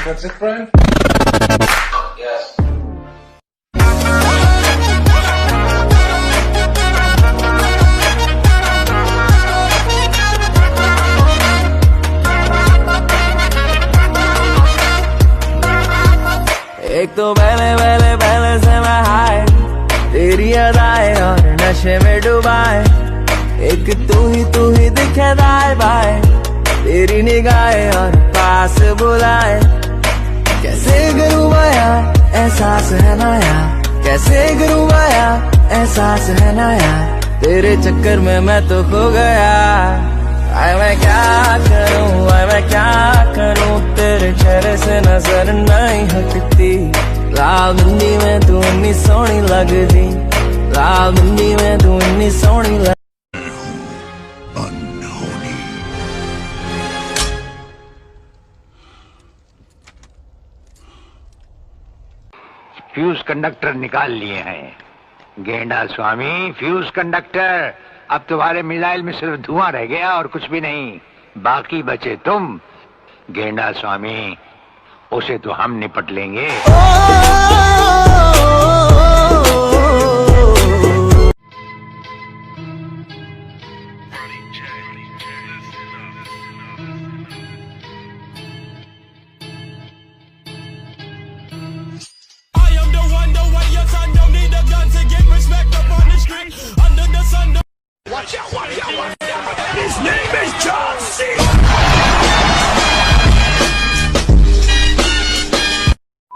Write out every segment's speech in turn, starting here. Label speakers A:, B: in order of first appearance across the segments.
A: That's it, Brian? Yes.
B: एक तो पहले से मैं हाय, तेरी अदाएं और नशे में डुबाए। एक तू ही दिखे दाए बाए, तेरी निगाहें और पास बुलाए। कैसे करूँ बयां एहसास है नया, कैसे करूँ बयां एहसास है नया। तेरे चक्कर में मैं तो खो गया। आए मैं क्या करूँ, आए मैं क्या करूँ, तेरे चेहरे से नजर नहीं हटती। लाल बिंदी में तू इतनी सोहनी लगदी, लाल बिंदी में तू इतनी सोहनी लगदी।
C: फ्यूज कंडक्टर निकाल लिए हैं गेंडा स्वामी, फ्यूज कंडक्टर। अब तुम्हारे मिसाइल में सिर्फ धुआं रह गया और कुछ भी नहीं, बाकी बचे तुम गेंडा स्वामी। उसे तो हम निपट लेंगे।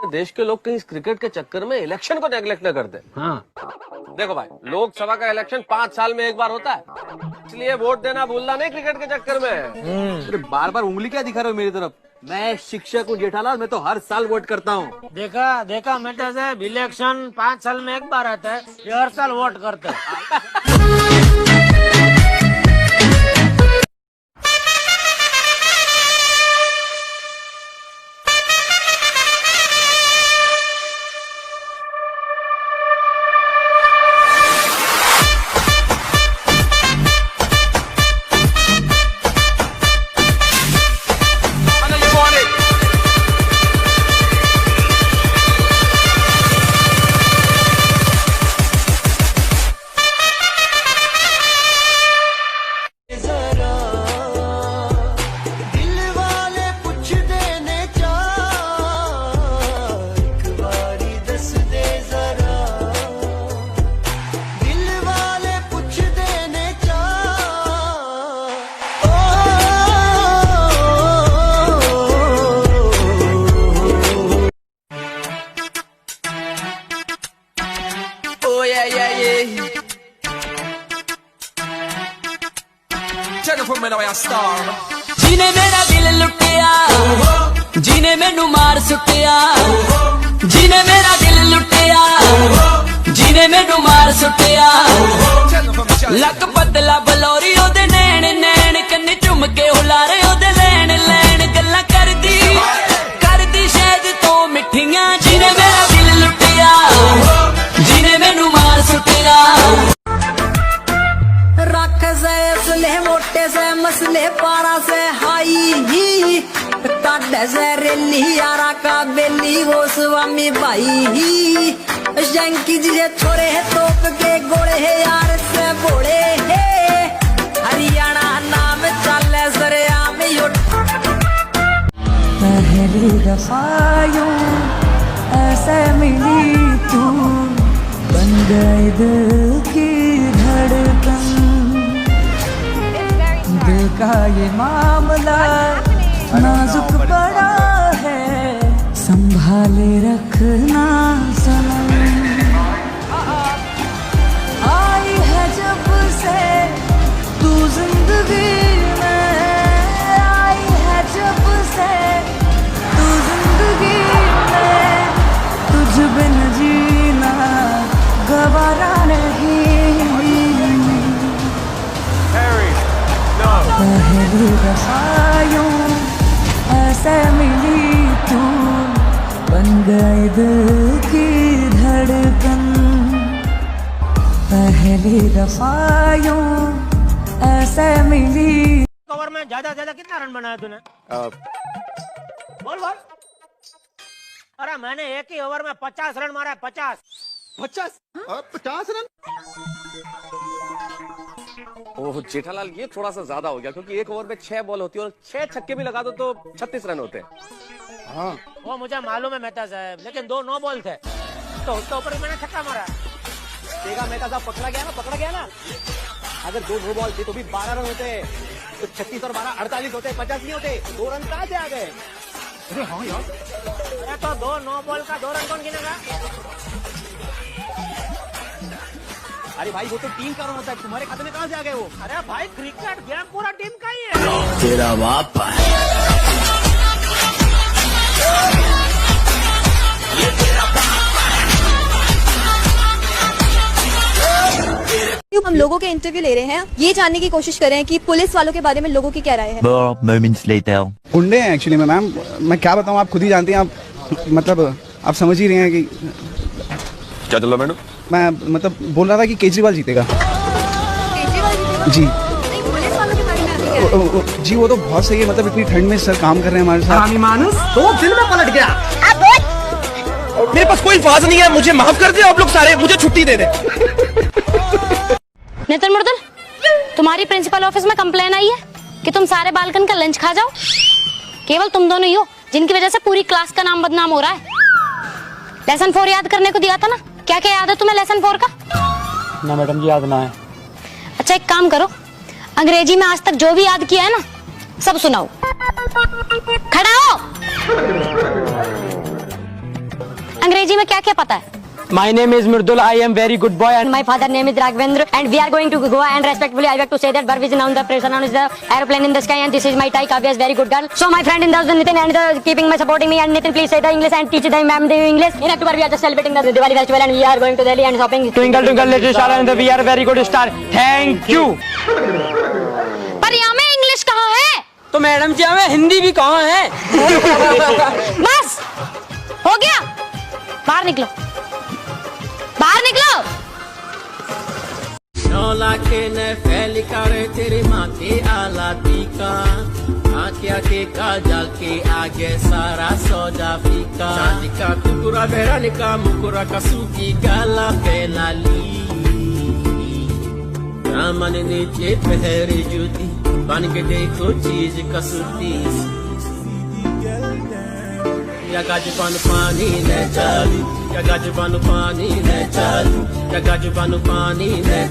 D: देश के लोग कहीं इस क्रिकेट के चक्कर में इलेक्शन को नेग्लेक्ट न करते। हाँ। देखो भाई, लोकसभा का इलेक्शन 5 साल में एक बार होता है, इसलिए वोट देना भूलना नहीं क्रिकेट के चक्कर में।
E: अरे बार बार उंगली क्या दिखा रहे हो मेरी तरफ? मैं शिक्षक हूँ जेठालाल, मैं तो हर साल वोट करता हूँ।
F: देखा बेटा साहब, इलेक्शन 5 साल में एक बार आता है, ये हर साल वोट करते हैं।
B: जिने मेरा दिल लुटिया, जिने मैनू मार सुटिया। जिने मेरा दिल लुटिया, जिने मैनू मार सुटिया। लक बदला बलौरी ओदे नैन नैन, कन्ने चुम के हुलारे ओदे लैन लैन। गल्लां करदी शायद तो मिठियां। जिने मेरा दिल लुटिया, जिने मैनू मार सुटिया। रख से असले मोटे से मसले पारा से हाई, काटे से रेली यारा का बेली वो स्वामी भाई। शंकी जी छोरे है तोप के गोले है यार से बोले है। हरियाणा नाम चले सरेआम यो। पहली दफा यूं ऐसे मिली तू, बन गई दिल की धड़कन। दिल का ये मामला नाजुक पड़ा है, संभाले रखना सनम। आई है जब से तू जिंदगी में, आई है जब से तू जिंदगी में। तुझ बिन जीना गवारा नहीं। पहली दफा यूं ऐसे मिली तू, बन गई दिल की धड़कन। पहली दफा यूं ऐसे मिली।
F: ओवर में ज्यादा कितना रन बनाया तूने? बोल। अरे मैंने एक ही ओवर में 50 रन मारा है, 50।
E: 50 रन।
D: ओह जेठालाल, ये थोड़ा सा ज्यादा हो गया, क्योंकि एक ओवर में 6 बॉल होती है और 6 छक्के भी लगा दो तो 36 रन होते हैं।
F: हाँ वो मुझे मालूम है मेहता साहब, लेकिन 2 नो बॉल थे तो उसके ऊपर ही मैंने छक्का मारा।
E: देखा मेहता साहब, पकड़ा गया ना। अगर 2 नो बॉल थे तो भी 12 रन होते, तो 36 और 12 48 होते, 50 नहीं होते। 2 रन कहाँ से आ गए? अरे हाँ यार,
F: अरे तो 2 नो बॉल का 2 रन कौन गिनेगा?
E: अरे भाई वो तो टीम का रन होता है, तुम्हारे खाते में कहाँ से आ गए वो?
F: अरे भाई क्रिकेट गेम पूरा टीम का ही है।
B: तेरा बाप
G: हम लोगों के इंटरव्यू ले रहे हैं, ये जानने की कोशिश कर रहे हैं कि पुलिस वालों के बारे में लोगों की क्या राय है।
B: moments later.
H: गुंडे हैं एक्चुअली मैम, मैं क्या बताऊं, आप खुद ही जानती हैं। आप मतलब आप समझ ही रहे हैं कि
D: क्या चल रहा मैडम?
H: मैं मतलब बोल रहा था कि केजरीवाल जीतेगा।
G: केजरीवाल जीतेगा?
H: जी
G: नहीं, पुलिस वालों के बारे में आपकी क्या राय है?
H: जी वो तो बहुत सही है, मतलब इतनी ठंड में सर काम कर रहे हैं हमारे साथ।
E: मानुस 2 दिन में पलट गया।
B: मेरे पास कोई अल्फाज नहीं है, मुझे माफ कर दे आप लोग सारे, मुझे छुट्टी दे दे।
I: नितिन मुर्दल, तुम्हारी प्रिंसिपल ऑफिस में कंप्लेन आई है कि तुम सारे बालकन का लंच खा जाओ। केवल तुम दोनों ही हो जिनकी वजह से पूरी क्लास का नाम बदनाम हो रहा है। लेसन 4 याद करने को दिया था ना, क्या क्या याद है तुम्हें लेसन 4 का?
F: ना मैडम जी, याद ना है।
I: अच्छा एक काम करो, अंग्रेजी में आज तक जो भी याद किया है ना सब सुनाओ। खड़ा हो। अंग्रेजी में क्या क्या पता है?
F: My name is Murdul. I am very good boy and
I: My father name is Raghavendra and we are going to Goa and respectfully I beg to say that Barb is now the person is the airplane in the sky and this is my Thai Kavya is very good girl. So my friend in the Nitin and the keeping my supporting me and Nitin please say the English and teach the ma'am the English. In October we are just celebrating the Diwali festival and we are going to Delhi and shopping.
F: twinkle twinkle little star and we are very good star. Thank you.
I: पर यहाँ में English कहाँ है?
F: तो madam जी हमें हिंदी भी कहाँ है?
I: बस हो गया, बाहर निकलो, बाहर निकलो।
B: नौला के ने फैली करे तेरी माँ की आलाती का, आँखिया के काजल के आगे सारा सौदा फीका। चांदी का कुकुरा बेरानी का मुकुरा का सूखी गाला फैला ली। रामन नीचे पहरी जूती बन के देखो चीज कसूती। या गाजपान पानी ले चालू, या गाजपान पानी ले चालू, या गाजपान पानी ले।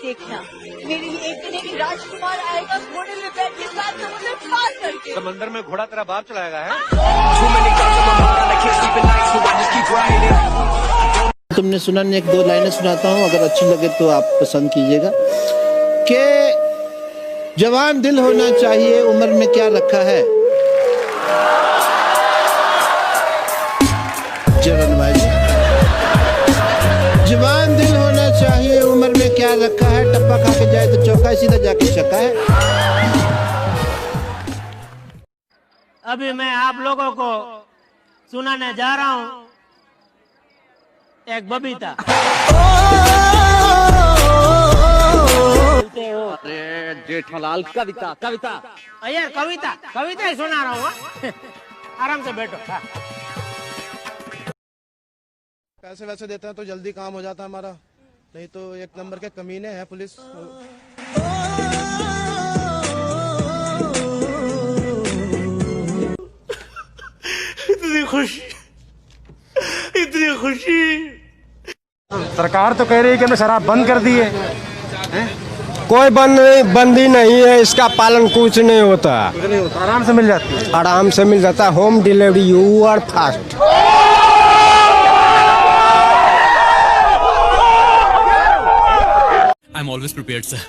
G: देखना, मेरे लिए एक दिन एक राजकुमार आएगा घोड़े में बैठ के साथ समुद्र पार करके।
D: समंदर में घोड़ा तेरा बाप चलाएगा है?
J: तुमने सुना नहीं, 1-2 लाइनें सुनाता हूँ, अगर अच्छी लगे तो आप पसंद कीजिएगा। कि जवान दिल होना चाहिए, उम्र में क्या रखा है। जवान दिल होना चाहिए, उम्र में क्या रखा है। टप्पा खा के जाए तो चौका, सीधा जाके चक्का है।
F: अभी मैं आप लोगों को सुनाने जा रहा हूँ एक बबीता।
E: अरे जेठालाल, कविता कविता।
F: यार कविता कविता ही सुना रहा हूँ। आराम से बैठो।
J: पैसे वैसे देते हैं तो जल्दी काम हो जाता है हमारा, नहीं तो 1 नंबर के कमीने हैं पुलिस।
F: इतनी खुशी, इतनी खुशी। सरकार तो कह रही है कि हमने शराब बंद कर दी है।
K: कोई बंदी नहीं है, इसका पालन कुछ नहीं होता।
F: आराम से मिल जाती है।
K: आराम से मिल जाता है, home delivery, you are fast.
L: I'm always prepared, sir.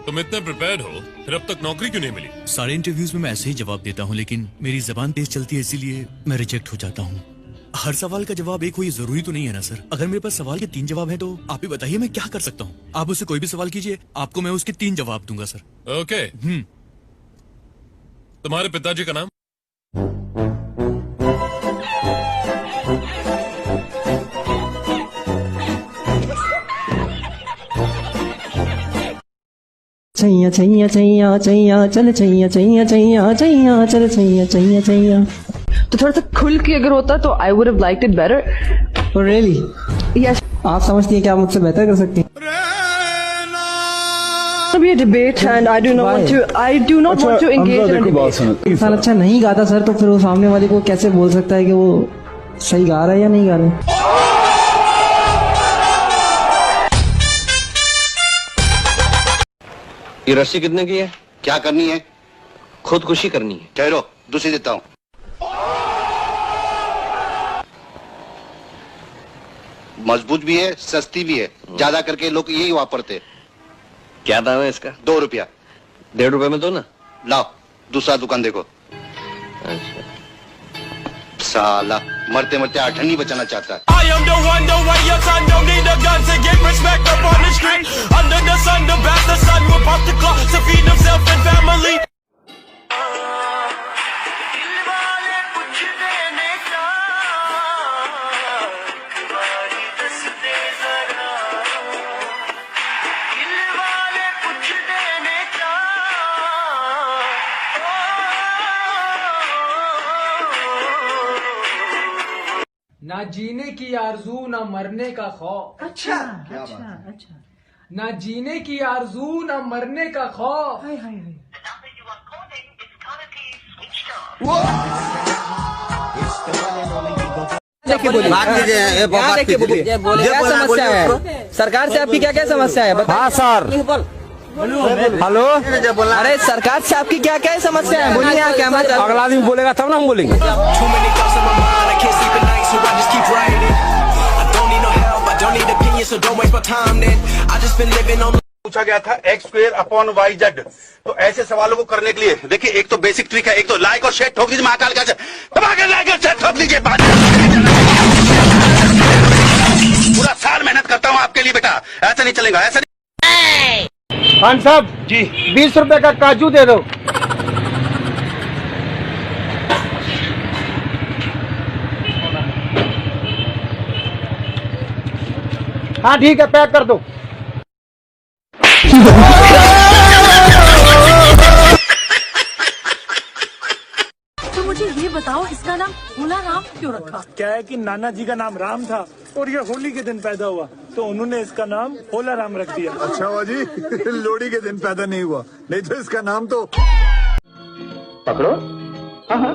L: तुम इतने प्रिपेयर्ड हो, फिर अब तक नौकरी क्यों नहीं मिली? सारे इंटरव्यूज में मैं ऐसे ही जवाब देता हूँ, लेकिन मेरी जबान तेज चलती है, इसीलिए मैं रिजेक्ट हो जाता हूँ। हर सवाल का जवाब एक हो ये जरूरी तो नहीं है ना सर। अगर मेरे पास सवाल के 3 जवाब हैं तो आप ही बताइए मैं क्या कर सकता हूँ। आप उससे कोई भी सवाल कीजिए, आपको मैं उसके 3 जवाब दूंगा सर। ओके। तुम्हारे पिताजी का नाम?
B: छैया छैया छैया छैया चल छैया छैया छैया छैया चल छैया छैया छैया।
G: तो थोड़ा सा खुल के अगर होता तो I would have liked it better.
E: Really
G: yes,
E: आप समझती हैं कि आप मुझसे बेहतर कर सकती हैं?
G: be a debate and I do not want to engage in a debate.
E: इंसान अच्छा नहीं गाता सर, तो फिर वो सामने वाले को कैसे बोल सकता है कि वो सही गा रहा है या नहीं गा रहा है?
K: ये रस्सी कितने की है?
H: क्या करनी है?
K: खुदकुशी करनी है।
H: ठहरो, दूसरी देता हूँ। मजबूत भी है, सस्ती भी है, ज्यादा करके लोग यही वापरते।
K: क्या दाम है इसका?
H: 2 रुपया।
K: 1.5 रुपए में दो ना।
H: लाओ, दूसरा दुकान देखो।
K: अच्छा,
H: साला मरते मरते अठन्नी बचाना चाहता है।
B: I am the one, the way your son don't need a gun to get respect up on the street. Under the sun, the bastard son will pop the clock to feed himself and family.
F: ना जीने की आरजू ना मरने का खौफ। अच्छा, ना जीने की आरजू ना मरने का खौफ।
E: क्या समस्या है सरकार से? आपकी क्या क्या समस्या है? हाँ सर। हेलो, अरे सरकार से आपकी क्या क्या समस्या है? बोलिए। यहाँ क्या अगला आदमी बोलेगा तब ना हम बोलेंगे।
H: पूछा गया था x²/y/z। तो ऐसे सवालों को करने के लिए देखिए, एक तो बेसिक ट्रिक है, एक तो लाइक और शेयर ठोक लीजिए। महाकाल का लाइक और शेयर ठोक लीजिए। पूरा साल मेहनत करता हूँ आपके लिए बेटा, ऐसा नहीं चलेगा, ऐसा नहीं।
K: खान साहब जी, 20 रुपए का काजू दे दो। हाँ ठीक है, पैक कर दो।
G: तो मुझे ये बताओ, इसका नाम भोला राम क्यों रखा?
F: क्या है कि नाना जी का नाम राम था और ये होली के दिन पैदा हुआ, तो उन्होंने इसका नाम भोला राम रख दिया।
J: अच्छा हुआ जी, लोहड़ी के दिन पैदा नहीं हुआ, नहीं तो इसका नाम तो।
K: पकड़ो। हाँ।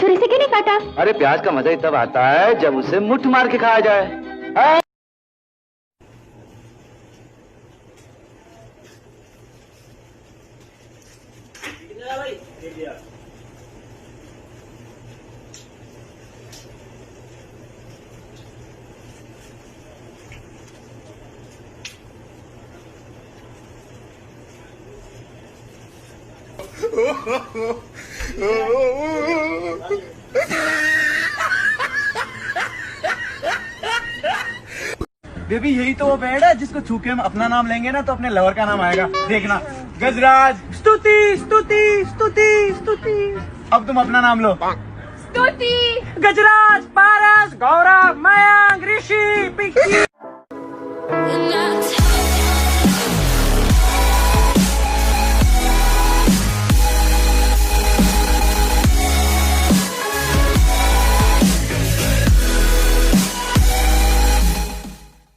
I: छुरी से क्यों नहीं काटा?
K: अरे प्याज का मजा ही तब आता है जब उसे मुट्ठ मार के खाया जाए।
E: बेबी, यही तो वो बेड है जिसको छू के हम अपना नाम लेंगे ना तो अपने लवर का नाम आएगा। देखना, गजराज। स्तुति स्तुति स्तुति स्तुति। अब तुम अपना नाम लो।
G: स्तुति।
E: गजराज, पारस, गौरव, मयंक, ऋषि, पिक्की।